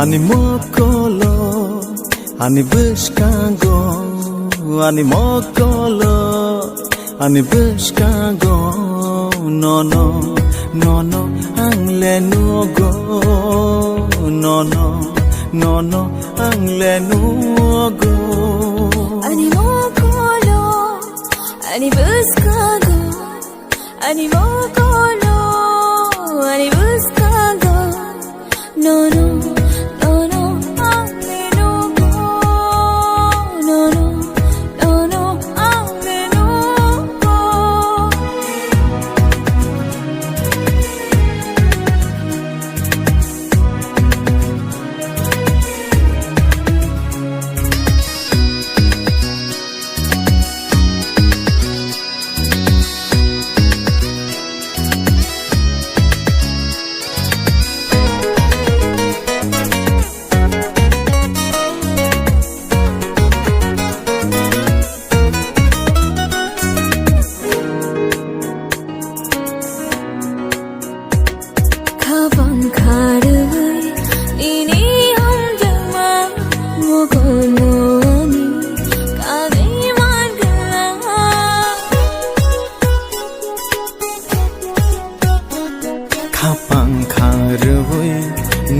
Ani mokolo, ani bushkango, ani mokolo, ani bushkango. No no, no no, angle no go. No no, no no, angle no go. Ani mokolo, ani bushkango, ani mokolo, ani bushkango. No no.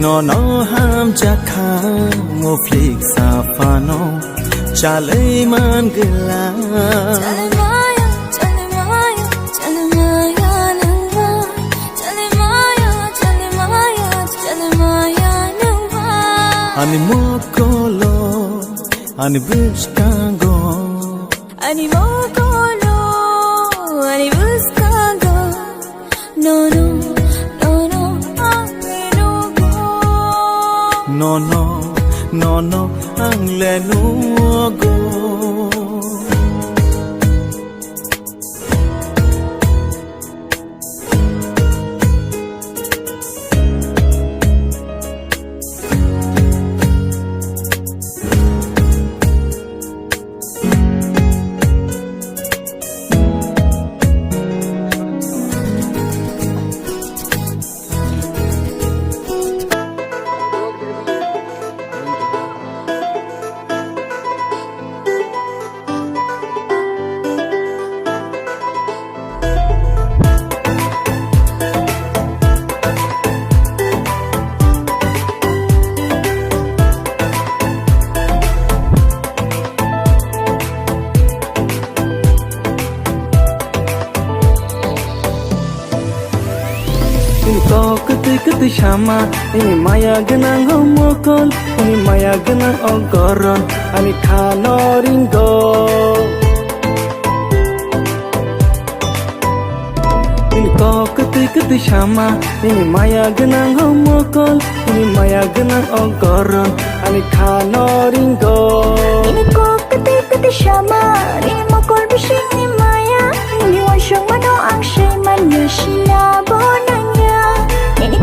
No no ham jakha ngo flik safano chalai man gila ani mokolo ani bushkango ani mokolo ani bushkango no no No no, no no, angle no go. Kati shama, ini maya genang homokol, ini maya genang ogoron, ani kanoringo. Ini kati shama, ini maya genang homokol, ini maya genang ogoron, ani kanoringo. Ini kati shama, ini mokol bishing ni maya, ini washong mano ang shayman yashina bonanya. Ini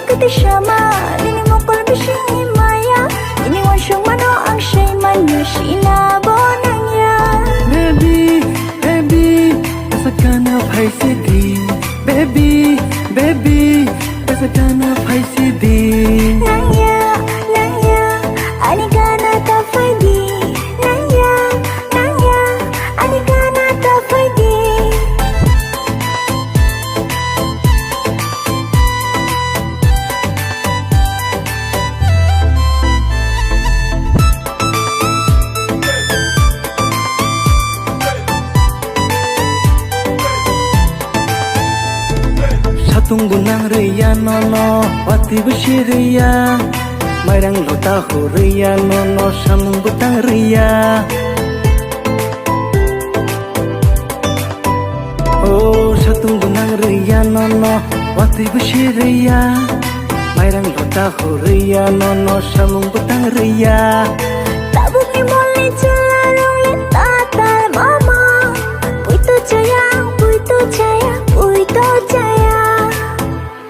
kati shama, ini mokol bishing ni maya, ini washong mano ang shayman yashina bonanya. Baby, asa kana bhai sidi. Baby, asa kana bhai sidi. Nangya, ani kana ta fadi. Nangya, ani kana ta fadi. Tunggu nang riya nono pati besi riya mairang lota ho riya nono samung butang riya oh satunggu nang riya nono pati besi riya mairang lota ho riya nono samung butang riya Tabuk ni moli celarong letatal mama Puito jaya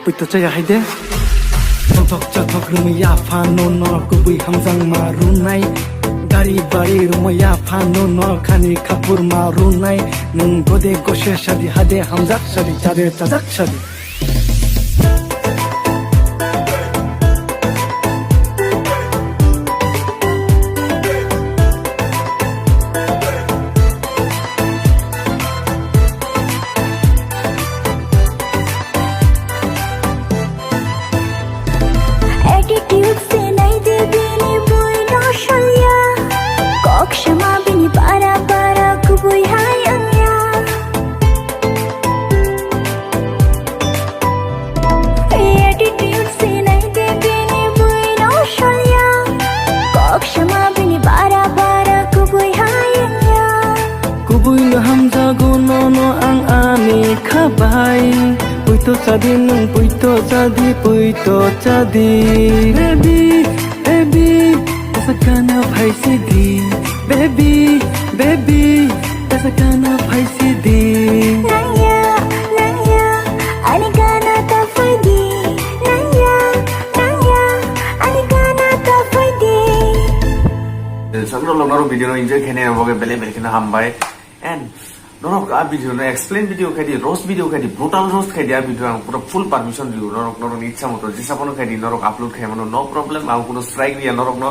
Puito jaya haide Tontok chatok rumaya phano no kubui hamjang marunai Dari bari rumaya phano no khani khapur marunai Nung gode goshe shadi hade hamjak shadi jade chajak shadi puito chadi nang puito chadi baby baby that's a kind of high city baby baby that's a kind of high city Nanya Ani gana ta fadi Nanya Ani gana ta fadi Sakro lo naro video no enjoy khene aboge bele bele khina hambai and norok a video no explain video khadi roast video khadi brutal roast khadi a video ang pura full permission diu norok norok ichha moto jesa kono khadi norok upload khai mano no problem ang kono strike dia norok no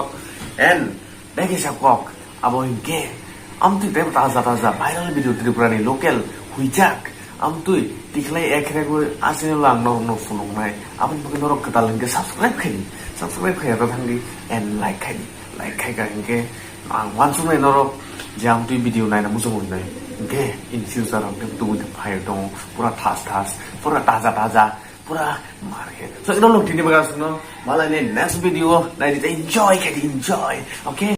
and deke sakok abo inke am tu dem taza viral video tripurani local huijak am tu tikhlai ekhre go asine lang norok no phunong nai apun buke norok katal inke subscribe khai ta thangi and like khai ka inke ang wansung nai norok jam tu video nai na musung nai inke in future ang tu de fire dong pura thas pura taza pura marke so ino lok tini bagas no malai ne next video nai enjoy okay.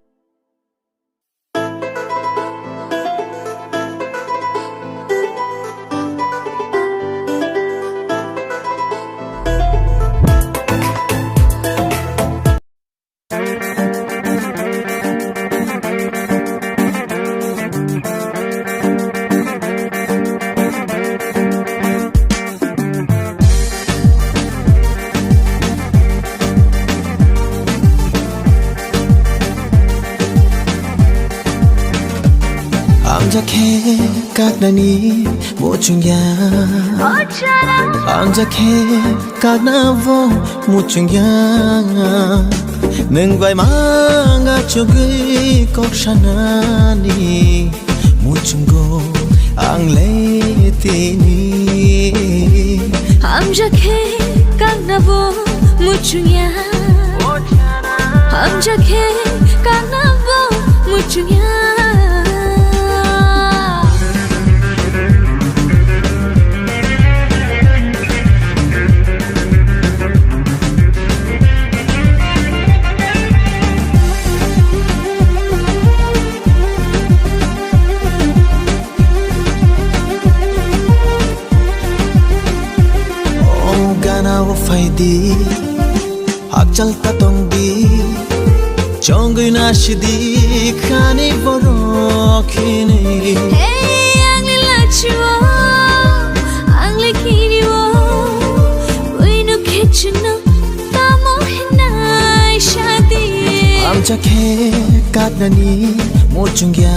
암작해 깎나니 못중야 암작해 깎나보 못중야 능과이 망가 쪽의 꼭샤나니 못중고 앙레티니 암작해 깎나보 못중야 암작해 깎나보 못중야 faidi hak chalta tongdi chongui nashidi khani borokhini hey angli lachuo angli kiniwo uinu kitcheno tamo hinai shadi amjakhe kadnani mochungya